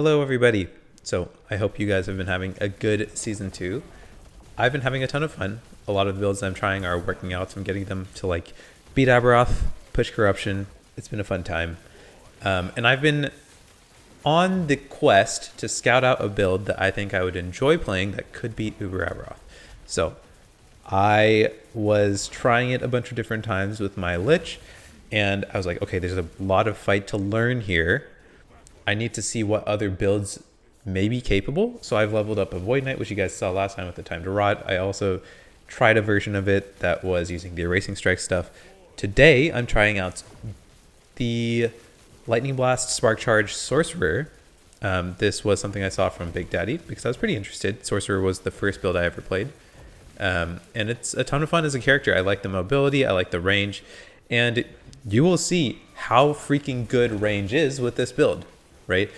Hello everybody. So I hope you guys have been having a good season 2. I've been having a ton of fun. A lot of the builds I'm trying are working out, so I'm getting them to like beat Aberroth, push corruption. It's been a fun time. And I've been on the quest to scout out a build that I think I would enjoy playing that could beat Aberroth. So I was trying it a bunch of different times with my Lich, and I was like, okay, there's a lot of fight to learn here. I need to see what other builds may be capable. So I've leveled up a Void Knight, which you guys saw last time with the Time to Rot. I also tried a version of it that was using the Erasing Strike stuff. Today, I'm trying out the Lightning Blast Spark Charge Sorcerer. This was something I saw from Big Daddy because I was pretty interested. Sorcerer was the first build I ever played. And it's a ton of fun as a character. I like the mobility, I like the range, and you will see how freaking good range is with this build, right?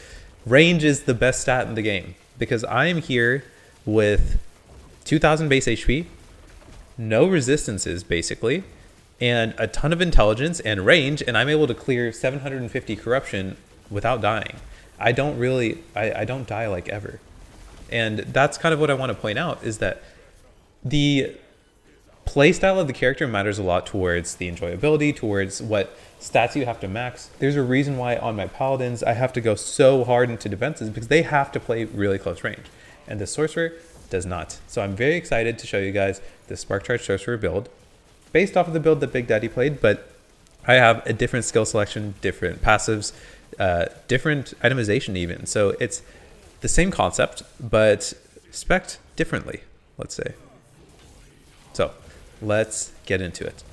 Range is the best stat in the game because I am here with 2000 base HP, no resistances basically, and a ton of intelligence and range, and I'm able to clear 750 corruption without dying. I don't die like ever. And that's kind of what I want to point out, is that the playstyle of the character matters a lot towards the enjoyability, towards what stats you have to max. There's a reason why on my paladins I have to go so hard into defenses, because they have to play really close range, and the sorcerer does not. So I'm very excited to show you guys the Spark Charge Sorcerer build based off of the build that Big Daddy played, but I have a different skill selection, different passives, different itemization even. So it's the same concept, but spec'd differently, let's say. So let's get into it.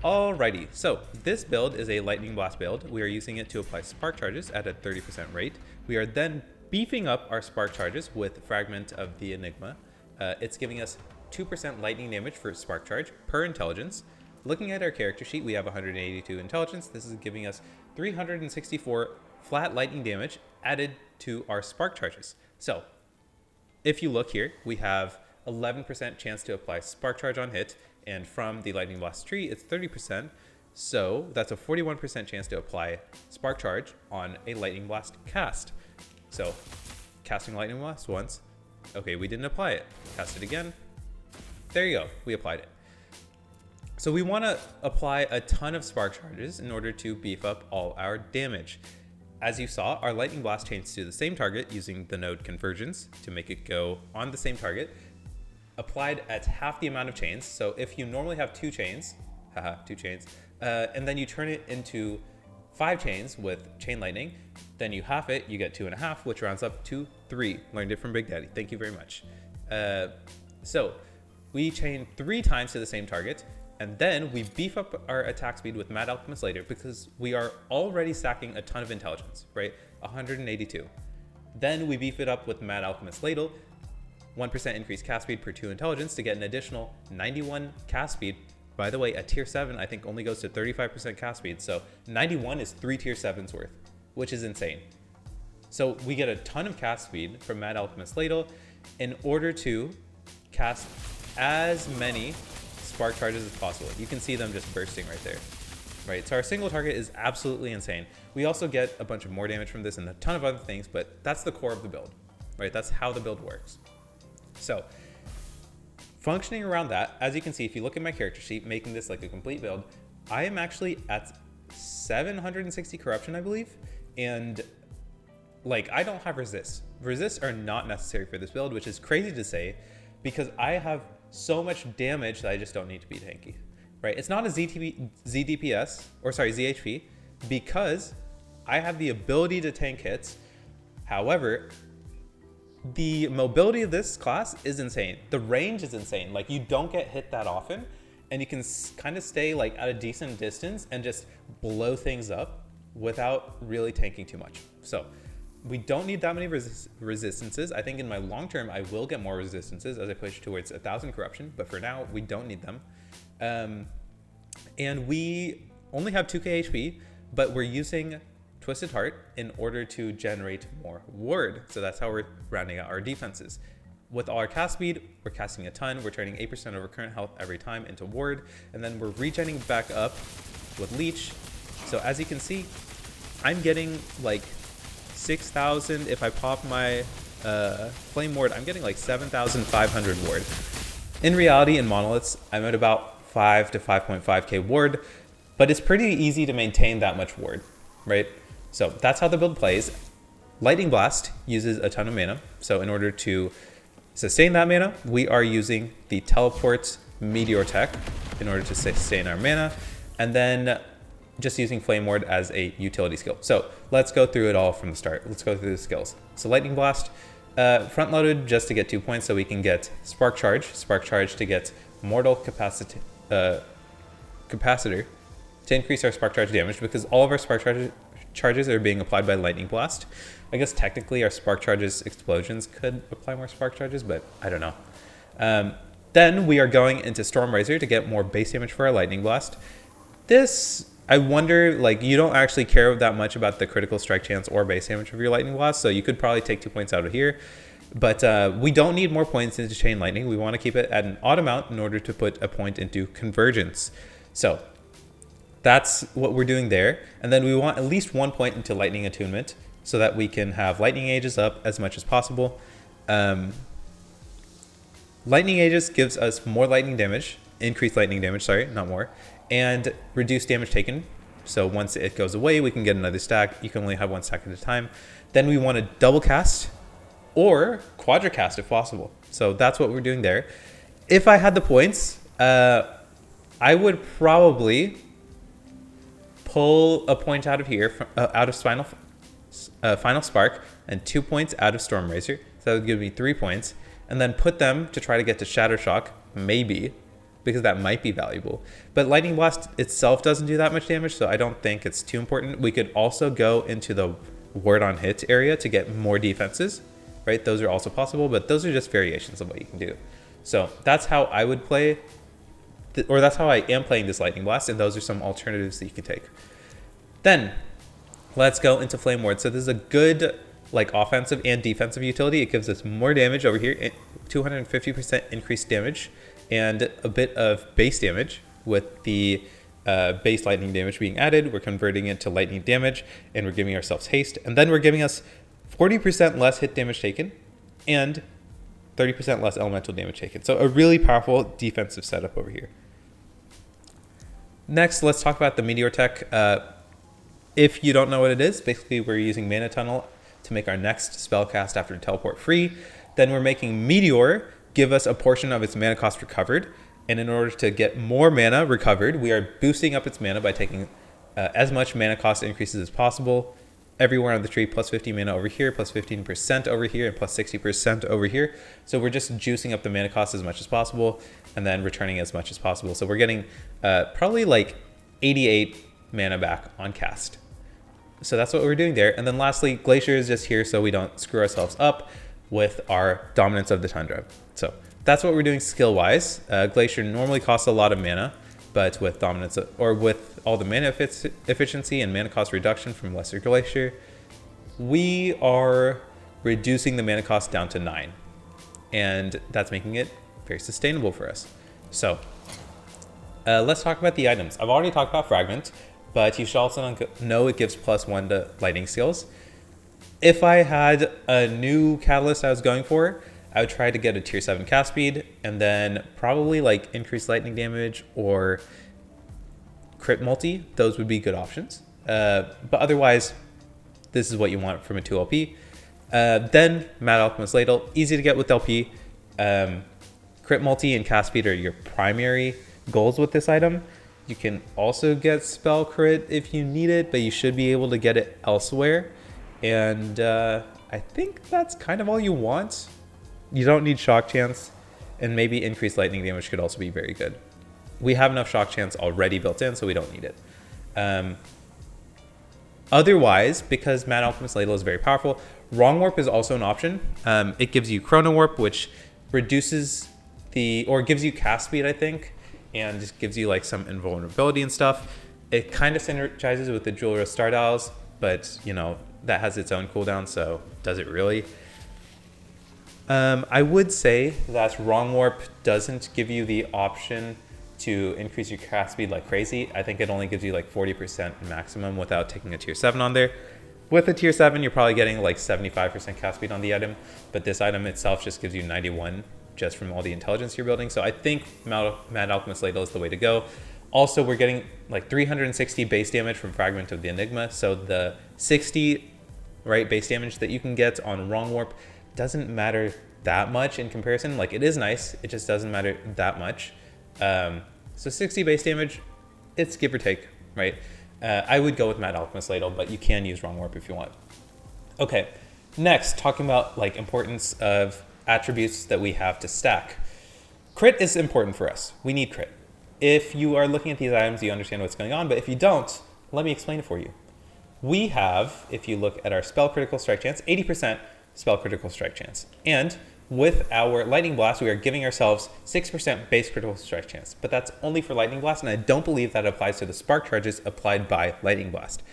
Alrighty, so this build is a Lightning Blast build. We are using it to apply Spark Charges at a 30% rate. We are then beefing up our Spark Charges with Fragment of the Enigma. It's giving us 2% lightning damage for Spark Charge per intelligence. Looking at our character sheet, we have 182 intelligence. This is giving us 364 flat lightning damage added to our Spark Charges. So if you look here, we have 11% chance to apply Spark Charge on hit, and from the Lightning Blast tree, it's 30%. So that's a 41% chance to apply Spark Charge on a Lightning Blast cast. So casting Lightning Blast once. Okay, we didn't apply it. Cast it again. There you go. We applied it. So we want to apply a ton of Spark Charges in order to beef up all our damage. As you saw, our Lightning Blast changed to the same target using the node convergence to make it go on the same target, applied at half the amount of chains. So if you normally have 2 chains, and then you turn it into 5 chains with Chain Lightning, then you half it, you get 2.5, which rounds up to 3. Learned it from Big Daddy. Thank you very much. So we chain 3 times to the same target, and then we beef up our attack speed with Mad Alchemist later because we are already stacking a ton of intelligence, right? 182. Then we beef it up with Mad Alchemist Ladle, 1% increased cast speed per 2 intelligence to get an additional 91 cast speed By the way, a tier 7 I think only goes to 35% cast speed, so 91 is 3 tier 7s worth, which is insane. So we get a ton of cast speed from Mad Alchemist Ladle in order to cast as many spark charges as possible. You can see them just bursting right there. Right, so our single target is absolutely insane. We also get a bunch of more damage from this and a ton of other things, but that's the core of the build, right? That's how the build works. So functioning around that, as you can see, if you look at my character sheet, making this like a complete build, I am actually at 760 corruption, I believe. And like, I don't have resists. Resists are not necessary for this build, which is crazy to say because I have so much damage that I just don't need to be tanky. Right, it's not a ZDPS, or sorry, ZHP, because I have the ability to tank hits. However, the mobility of this class is insane. The range is insane. Like, you don't get hit that often, and you can kind of stay like at a decent distance and just blow things up without really tanking too much. So we don't need that many resistances. I think in my long term, I will get more resistances as I push towards 1,000 corruption, but for now, we don't need them. And we only have 2k HP, but we're using Twisted Heart in order to generate more ward. So that's how we're rounding out our defenses. With all our cast speed, we're casting a ton. We're turning 8% of our current health every time into ward, and then we're regenning back up with leech. So as you can see, I'm getting like 6,000. If I pop my flame ward, I'm getting like 7,500 ward. In reality, in monoliths, I'm at about 5 to 5.5k ward, but it's pretty easy to maintain that much ward, right? So that's how the build plays. Lightning Blast uses a ton of mana, so in order to sustain that mana, we are using the Teleport Meteor Tech in order to sustain our mana, and then just using Flame Ward as a utility skill. So let's go through it all from the start. Let's go through the skills. So Lightning Blast, front loaded just to get 2 points so we can get Spark Charge to get Mortal Capacitor to increase our Spark Charge damage, because all of our Spark charges are being applied by Lightning Blast. I guess technically our Spark Charges explosions could apply more Spark Charges, but I don't know. Then we are going into Storm Razor to get more base damage for our Lightning Blast. This, I wonder, like, you don't actually care that much about the critical strike chance or base damage of your Lightning Blast, so you could probably take 2 points out of here. But we don't need more points into Chain Lightning. We want to keep it at an odd amount in order to put a point into Convergence. So that's what we're doing there. And then we want at least 1 point into Lightning Attunement so that we can have Lightning Ages up as much as possible. Lightning Ages gives us more lightning damage, increased lightning damage, sorry, not more, and reduced damage taken. So once it goes away, we can get another stack. You can only have 1 stack at a time. Then we want to double cast or quadricast if possible. So that's what we're doing there. If I had the points, I would probably pull a point out of here, out of Final Spark, and 2 points out of Storm Razor. So that would give me 3 points, and then put them to try to get to Shatter Shock, maybe, because that might be valuable. But Lightning Blast itself doesn't do that much damage, so I don't think it's too important. We could also go into the Ward on Hit area to get more defenses. Right? Those are also possible, but those are just variations of what you can do. So that's how I would play, or that's how I am playing this Lightning Blast, and those are some alternatives that you can take. Then let's go into Flame Ward. So this is a good like offensive and defensive utility. It gives us more damage over here, 250% increased damage, and a bit of base damage with the base lightning damage being added. We're converting it to lightning damage, and we're giving ourselves haste, and then we're giving us 40% less hit damage taken and 30% less elemental damage taken. So a really powerful defensive setup over here. Next, let's talk about the Meteor Tech. If you don't know what it is, basically we're using Mana Tunnel to make our next spell cast after Teleport free. Then we're making Meteor give us a portion of its mana cost recovered. And in order to get more mana recovered, we are boosting up its mana by taking as much mana cost increases as possible. Everywhere on the tree, plus 50 mana over here, plus 15% over here, and plus 60% over here. So we're just juicing up the mana cost as much as possible, and then returning as much as possible. So we're getting probably like 88 mana back on cast. So that's what we're doing there. And then lastly, Glacier is just here so we don't screw ourselves up with our Dominance of the Tundra. So that's what we're doing skill-wise. Glacier normally costs a lot of mana, but but with dominance or with all the mana efficiency and mana cost reduction from Lesser Glacier, we are reducing the mana cost down to 9, and that's making it very sustainable for us. So let's talk about the items. I've already talked about Fragment, but you should also know it gives +1 to lightning skills. If I had a new catalyst I was going for, I would try to get a tier 7 cast speed, and then probably like increased lightning damage or crit multi. Those would be good options. But otherwise, this is what you want from a 2 LP. Then Mad Alchemist Ladle, easy to get with LP. Crit multi and cast speed are your primary goals with this item. You can also get spell crit if you need it, but you should be able to get it elsewhere. And I think that's kind of all you want. You don't need shock chance, and maybe increased lightning damage could also be very good. We have enough shock chance already built in, so we don't need it. Otherwise, because Mad Alchemist Ladle is very powerful, Wrong Warp is also an option. It gives you Chrono Warp, which reduces or gives you cast speed, I think, and just gives you like some invulnerability and stuff. It kind of synergizes with the Uberroth Star Dials, but you know, that has its own cooldown, so does it really? I would say that Wrong Warp doesn't give you the option to increase your cast speed like crazy. I think it only gives you like 40% maximum without taking a tier 7 on there. With a tier 7, you're probably getting like 75% cast speed on the item, but this item itself just gives you 91 just from all the intelligence you're building. So I think Mad Alchemist Ladle is the way to go. Also, we're getting like 360 base damage from Fragment of the Enigma. So the 60 base damage that you can get on Wrong Warp doesn't matter that much in comparison. Like, it is nice, it just doesn't matter that much. So 60 base damage, it's give or take, right? I would go with Mad Alchemist Ladle, but you can use Wrong Warp if you want. Okay, next, talking about like importance of attributes that we have to stack. Crit is important for us. We need crit. If you are looking at these items, you understand what's going on, but if you don't, let me explain it for you. We have, if you look at our spell critical strike chance, 80% spell critical strike chance. And with our Lightning Blast, we are giving ourselves 6% base critical strike chance, but that's only for Lightning Blast, and I don't believe that applies to the spark charges applied by Lightning Blast.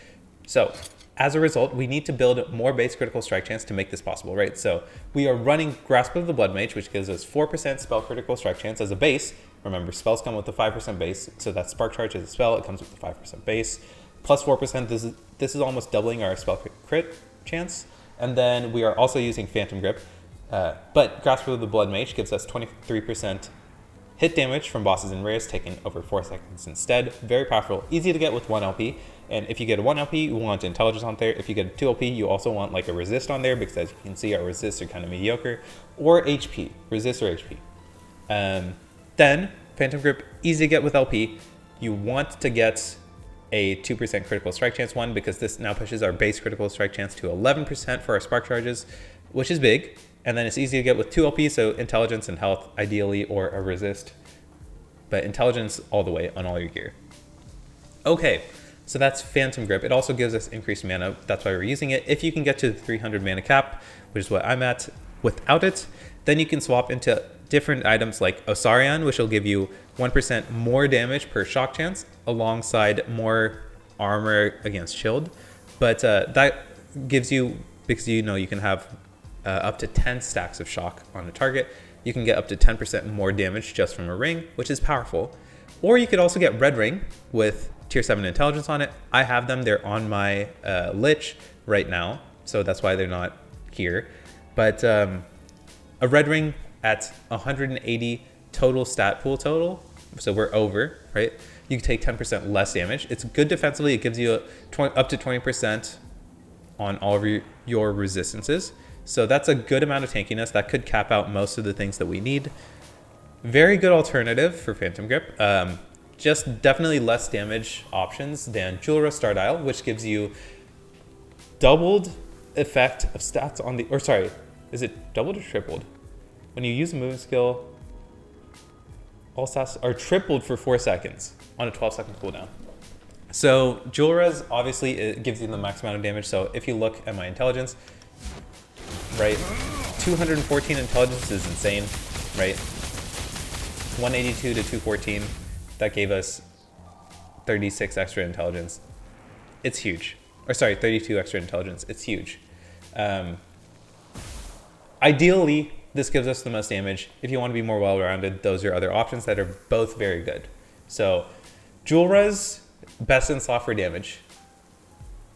So as a result, we need to build more base critical strike chance to make this possible, right? So we are running Grasp of the Blood Mage, which gives us 4% spell critical strike chance as a base. Remember, spells come with a 5% base, so that spark charge is a spell, it comes with a 5% base. Plus 4%, this is almost doubling our spell crit chance. And then we are also using Phantom Grip. But Grasp of the Blood Mage gives us 23% hit damage from bosses and rares taken over 4 seconds instead. Very powerful, easy to get with 1 LP. And if you get a 1 LP, you want intelligence on there. If you get a 2 LP, you also want like a resist on there, because as you can see, our resists are kind of mediocre. Or HP, resist or HP. Then Phantom Grip, easy to get with LP. You want to get a 2% critical strike chance one, because this now pushes our base critical strike chance to 11% for our spark charges, which is big. And then it's easy to get with 2 LP, so intelligence and health ideally, or a resist. But intelligence all the way on all your gear. Okay, so that's Phantom Grip. It also gives us increased mana, that's why we're using it. If you can get to the 300 mana cap, which is what I'm at without it, then you can swap into different items like Osarian, which will give you 1% more damage per shock chance, alongside more armor against shield. But that gives you, because you know you can have up to 10 stacks of shock on a target, you can get up to 10% more damage just from a ring, which is powerful. Or you could also get Red Ring with tier 7 intelligence on it. I have them, they're on my Lich right now, so that's why they're not here. But a Red Ring at 180 total stat pool total, so we're over, right? You can take 10% less damage. It's good defensively, it gives you up to 20% on all of your resistances. So that's a good amount of tankiness. That could cap out most of the things that we need. Very good alternative for Phantom Grip. Just definitely less damage options than Uberroth Star Dial, which gives you doubled effect of stats on the, or sorry, is it doubled or tripled? When you use a movement skill, all stats are tripled for 4 seconds on a 12-second cooldown. So Uberroth, obviously, it gives you the max amount of damage. So if you look at my intelligence, right, 214 intelligence is insane, right? 182 to 214, that gave us 36 extra intelligence. It's huge. Or sorry, 32 extra intelligence. It's huge. Ideally, this gives us the most damage. If you want to be more well-rounded, those are other options that are both very good. So, Jewel Res, best in slot for damage.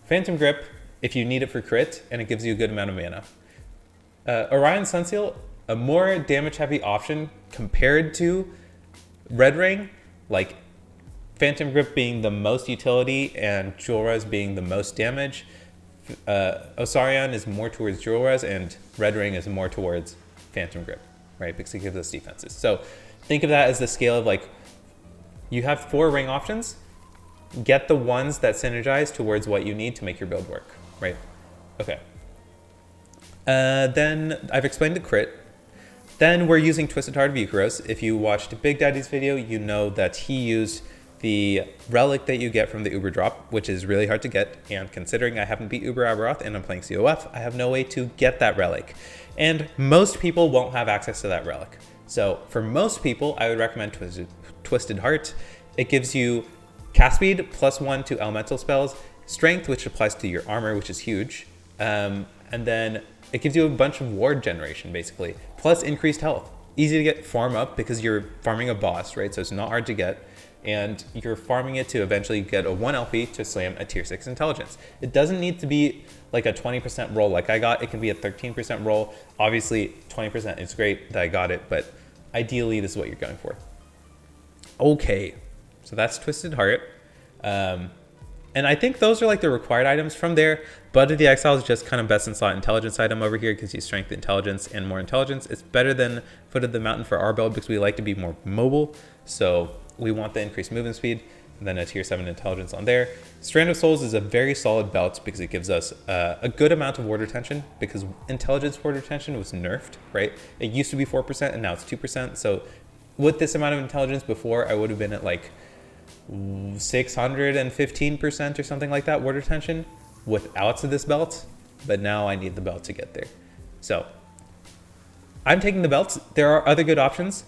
Phantom Grip, if you need it for crit, and it gives you a good amount of mana. Orion Sunseal, a more damage-heavy option compared to Red Ring, like Phantom Grip being the most utility and Jewel Res being the most damage. Osarion is more towards Jewel Res and Red Ring is more towards Phantom Grip, right? Because it gives us defenses. So think of that as the scale of like, you have 4 ring options, get the ones that synergize towards what you need to make your build work, right? Okay. Then I've explained the crit. Then we're using Twisted Heart of Uberroth. If you watched Big Daddy's video, you know that he used the relic that you get from the Uber drop, which is really hard to get. And considering I haven't beat Uber Aberroth and I'm playing COF, I have no way to get that relic. And most people won't have access to that relic. So for most people, I would recommend Twisted Heart. It gives you cast speed +1 to elemental spells, strength, which applies to your armor, which is huge. And then it gives you a bunch of ward generation, basically, plus increased health. Easy to get farm up because you're farming a boss, right? So it's not hard to get. And you're farming it to eventually get a 1 LP to slam a tier 6 intelligence. It doesn't need to be like a 20% roll like I got. It can be a 13% roll. Obviously, 20% is great that I got it, but ideally, this is what you're going for. Okay, so that's Twisted Heart. And I think those are like the required items from there. Blood of the Exile is just kind of best in slot intelligence item over here. It gives you strength, intelligence, and more intelligence. It's better than Foot of the Mountain for our build because we like to be more mobile. So we want the increased movement speed, and then a tier 7 intelligence on there. Strand of Souls is a very solid belt because it gives us a good amount of ward retention because intelligence ward retention was nerfed, right? It used to be 4% and now it's 2%. So with this amount of intelligence before, I would have been at like 615% or something like that ward retention without this belt, but now I need the belt to get there. So I'm taking the belts. There are other good options.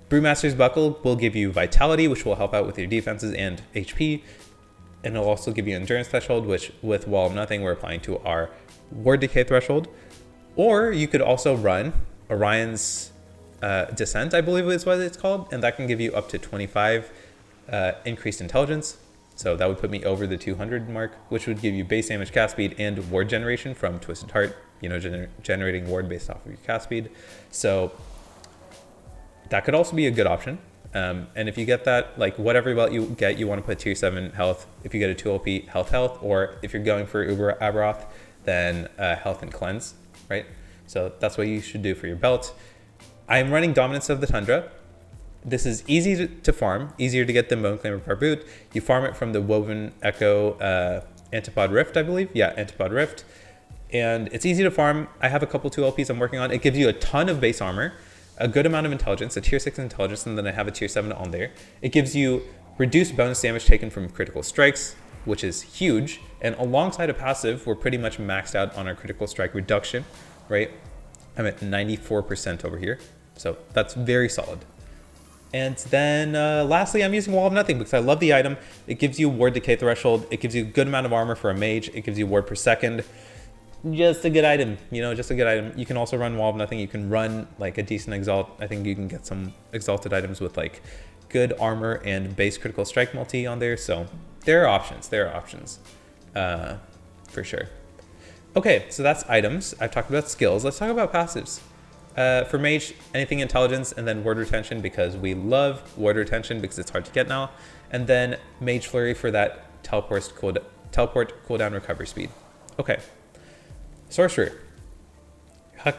Brewmaster's Buckle will give you Vitality, which will help out with your defenses and HP, and it'll also give you Endurance Threshold, which with Wall of Nothing we're applying to our Ward Decay Threshold. Or you could also run Orion's Descent, I believe is what it's called, and that can give you up to 25 increased intelligence. So that would put me over the 200 mark, which would give you base damage, cast speed, and ward generation from Twisted Heart, you know, generating ward based off of your cast speed. So that could also be a good option. And if you get that, like whatever belt you get, you want to put tier 7 health. If you get a 2 LP, health, or if you're going for Uber Aberroth, then health and cleanse, right? So that's what you should do for your belt. I'm running Dominance of the Tundra. This is easy to farm, easier to get than Bone Claimer per boot. You farm it from the Woven Echo Antipod Rift, I believe. Yeah, Antipod Rift. And it's easy to farm. I have a couple 2 LPs I'm working on. It gives you a ton of base armor, a good amount of intelligence, a tier 6 intelligence, and then I have a tier 7 on there. It gives you reduced bonus damage taken from critical strikes, which is huge. And alongside a passive, we're pretty much maxed out on our critical strike reduction, right? I'm at 94% over here. So that's very solid. And then lastly, I'm using Wall of Nothing because I love the item. It gives you Ward Decay Threshold. It gives you a good amount of armor for a mage. It gives you ward per second. Just a good item, you know, just a good item. You can also run Wall of Nothing. You can run like a decent Exalt. I think you can get some Exalted items with like good armor and base critical strike multi on there. So there are options. There are options for sure. Okay, so that's items. I've talked about skills. Let's talk about passives. For mage, anything intelligence and then ward retention because we love ward retention because it's hard to get now. And then mage flurry for that teleport cooldown recovery speed. Okay, sorcerer.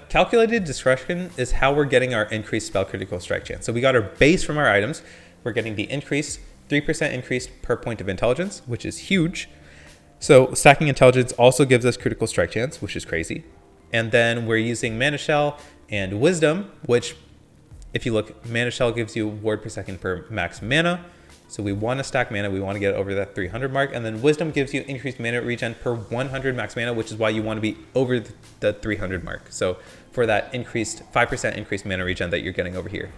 Calculated discretion is how we're getting our increased spell critical strike chance. So we got our base from our items. We're getting the increase, 3% increase per point of intelligence, which is huge. So stacking intelligence also gives us critical strike chance, which is crazy. And then we're using Mana Shell and Wisdom, which if you look, Mana Shell gives you ward per second per max mana. So we want to stack mana. We want to get over that 300 mark. And then Wisdom gives you increased mana regen per 100 max mana, which is why you want to be over the 300 mark. So for that increased 5% increased mana regen that you're getting over here.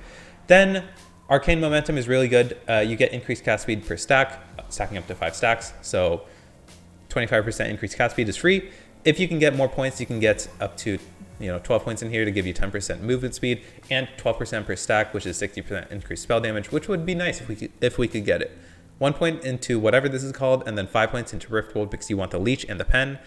Then Arcane Momentum is really good. You get increased cast speed per stack, stacking up to 5 stacks. So 25% increased cast speed is free. If you can get more points, you can get up to 12 points in here to give you 10% movement speed and 12% per stack, which is 60% increased spell damage, which would be nice if we could get it. 1 point into whatever this is called, and then 5 points into Riftwold because you want the Leech and the Pen.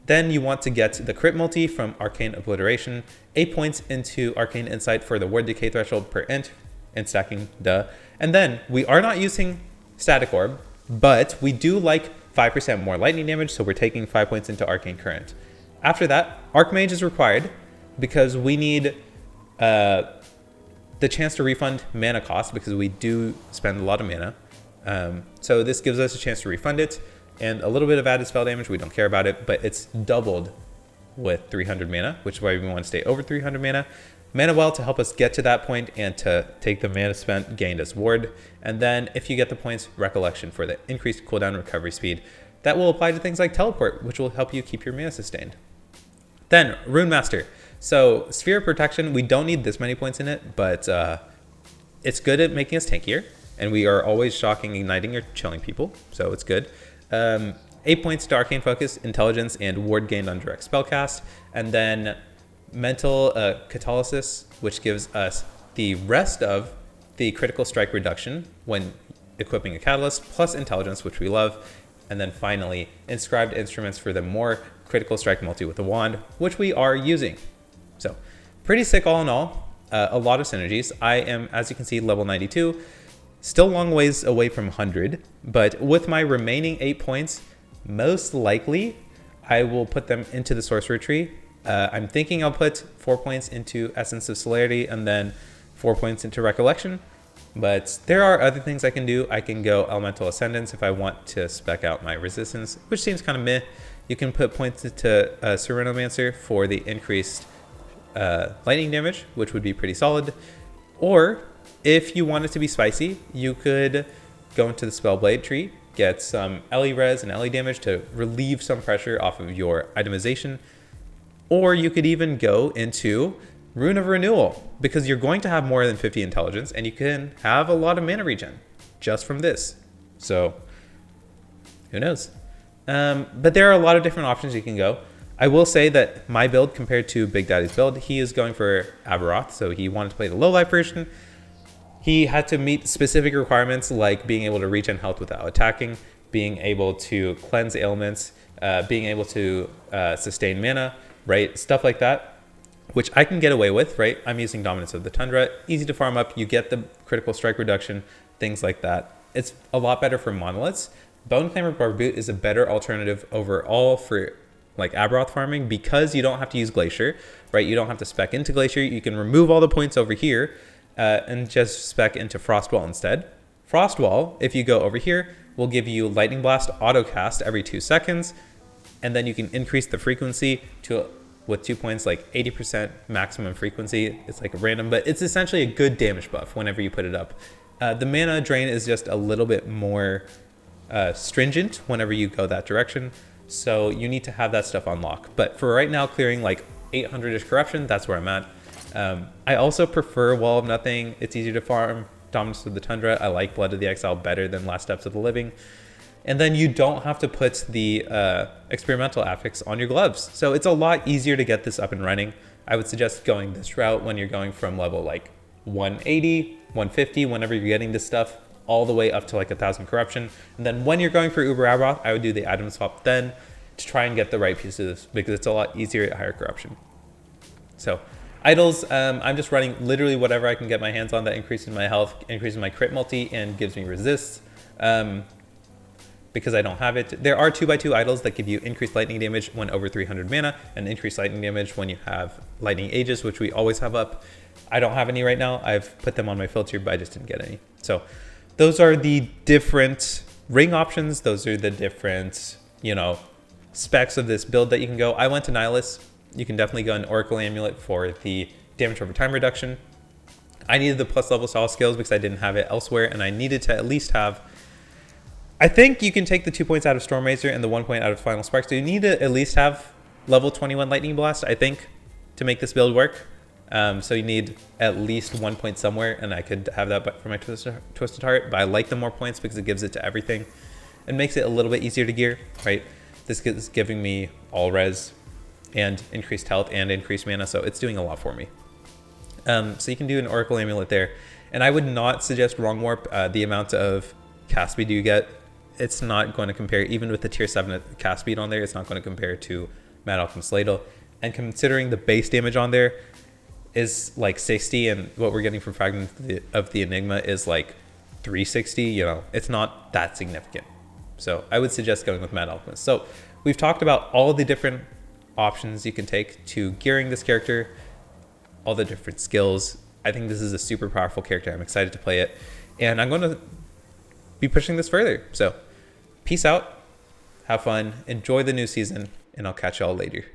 Then you want to get the crit multi from Arcane Obliteration, 8 points into Arcane Insight for the Ward Decay threshold per int, and stacking, duh. And then we are not using Static Orb, but we do like 5% more lightning damage, so we're taking 5 points into Arcane Current. After that, Archmage is required because we need the chance to refund mana cost because we do spend a lot of mana. So this gives us a chance to refund it and a little bit of added spell damage. We don't care about it, but it's doubled with 300 mana, which is why we want to stay over 300 mana. Mana Well to help us get to that point and to take the mana spent gained as ward. And then if you get the points, Recollection for the increased cooldown recovery speed. That will apply to things like Teleport, which will help you keep your mana sustained. Then Rune Master. So Sphere of Protection, we don't need this many points in it, but it's good at making us tankier. And we are always shocking, igniting, or chilling people, so it's good. 8 points to Arcane Focus, Intelligence, and Ward gained on direct spellcast. And then Mental Catalysis, which gives us the rest of the critical strike reduction when equipping a Catalyst, plus Intelligence, which we love. And then finally, Inscribed Instruments for the more critical strike multi with the wand, which we are using. So pretty sick all in all, a lot of synergies. I am, as you can see, level 92. Still a long ways away from 100, but with my remaining 8 points, most likely I will put them into the Sorcerer tree. I'm thinking I'll put 4 points into Essence of Celerity and then 4 points into Recollection, but there are other things I can do. I can go Elemental Ascendance if I want to spec out my resistance, which seems kind of meh. You can put points into Serenomancer for the increased lightning damage, which would be pretty solid. Or if you want it to be spicy, you could go into the Spellblade tree, get some LE res and LE damage to relieve some pressure off of your itemization. Or you could even go into Rune of Renewal because you're going to have more than 50 intelligence and you can have a lot of mana regen just from this. So who knows? But there are a lot of different options you can go. I will say that my build compared to Big Daddy's build, he is going for Aberroth, so he wanted to play the low life version. He had to meet specific requirements like being able to regen health without attacking, being able to cleanse ailments, being able to sustain mana, right? Stuff like that, which I can get away with, right? I'm using Dominance of the Tundra, easy to farm up, you get the critical strike reduction, things like that. It's a lot better for monoliths. Bone Claimer Barboot is a better alternative overall for like Aberroth farming because you don't have to use Glacier, right? You don't have to spec into Glacier. You can remove all the points over here and just spec into Frostwall instead. Frostwall, if you go over here, will give you Lightning Blast auto cast every 2 seconds. And then you can increase the frequency to, with 2 points, like 80% maximum frequency. It's like random, but it's essentially a good damage buff whenever you put it up. The mana drain is just a little bit more stringent whenever you go that direction. So you need to have that stuff on lock. But for right now, clearing like 800-ish corruption, that's where I'm at. I also prefer Wall of Nothing. It's easier to farm. Dominance of the Tundra. I like Blood of the Exile better than Last Steps of the Living. And then you don't have to put the experimental affix on your gloves. So it's a lot easier to get this up and running. I would suggest going this route when you're going from level like 180, 150, whenever you're getting this stuff, all the way up to like 1,000 corruption. And then when you're going for Aberroth, I would do the item swap then to try and get the right pieces because it's a lot easier at higher corruption. So idols, I'm just running literally whatever I can get my hands on that increases my health, increases my crit multi, and gives me resists. Because I don't have it. There are 2x2 idols that give you increased lightning damage when over 300 mana and increased lightning damage when you have lightning ages, which we always have up. I don't have any right now. I've put them on my filter, but I just didn't get any. So those are the different ring options. Those are the different, specs of this build that you can go. I went to Nihilus. You can definitely go an Oracle Amulet for the damage over time reduction. I needed the plus level Saw skills because I didn't have it elsewhere, and I needed to at least have, I think you can take the 2 points out of Storm Razor and the 1 point out of Final Spark. So you need to at least have level 21 Lightning Blast, I think, to make this build work. So you need at least 1 point somewhere, and I could have that for my Twisted Heart, but I like the more points because it gives it to everything and makes it a little bit easier to gear, right? This is giving me all res and increased health and increased mana, so it's doing a lot for me. So you can do an Oracle Amulet there. And I would not suggest Wrong Warp. The amount of cast speed you get, it's not going to compare, even with the tier 7 cast speed on there, it's not going to compare to Mad Alchemist Ladle. And considering the base damage on there is like 60, and what we're getting from Fragment of the Enigma is like 360, you know, it's not that significant. So I would suggest going with Mad Alchemist. So we've talked about all the different options you can take to gearing this character, all the different skills. I think this is a super powerful character. I'm excited to play it, and I'm going to be pushing this further. So peace out, have fun, enjoy the new season, and I'll catch y'all later.